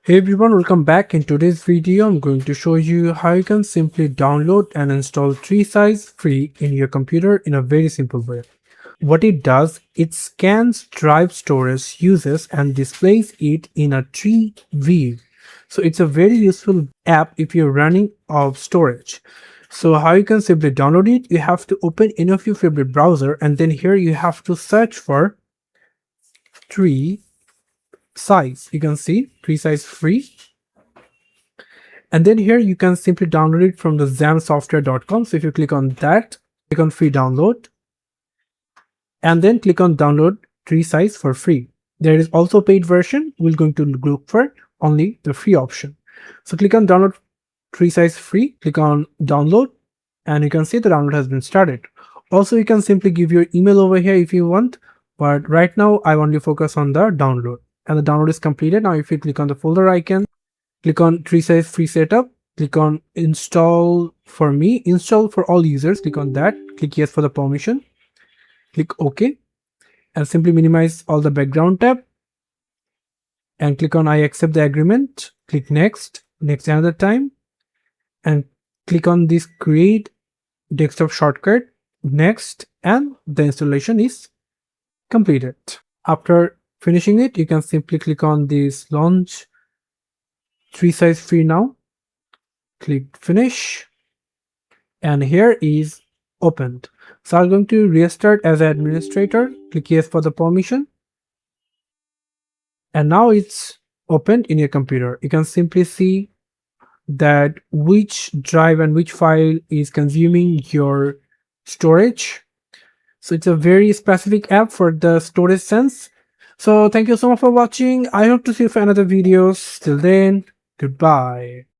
Hey everyone, welcome back. In today's video, I'm going to show you how you can simply download and install TreeSize free in your computer in a very simple way. What it does, it scans drive storage uses and displays it in a tree view. So it's a very useful app if you're running out of storage. So how you can simply download it, you have to open any of your favorite browser and then here you have to search for TreeSize. You can see TreeSize free. And then here you can simply download it from the zamsoftware.com. So if you click on that, click on free download and then click on download TreeSize for free. There is also a paid version. We're going to look for only the free option. So click on download TreeSize free, click on download and you can see the download has been started. Also, you can simply give your email over here if you want, but right now I only focus on the download and the download is completed. Now if you click on the folder icon, click on TreeSize free setup, click on install for me, install for all users, click on that, click yes for the permission, click OK and simply minimize all the background tab and click on I accept the agreement, click next another time and click on this create desktop shortcut, next, and the installation is completed. After finishing it, you can simply click on this launch TreeSize free now, click finish and here is opened. So I'm going to restart as an administrator, click yes for the permission and now it's opened in your computer. You can simply see that which drive and which file is consuming your storage. So it's a very specific app for the storage sense. So thank you so much for watching. I hope to see you for another videos. Till then, goodbye.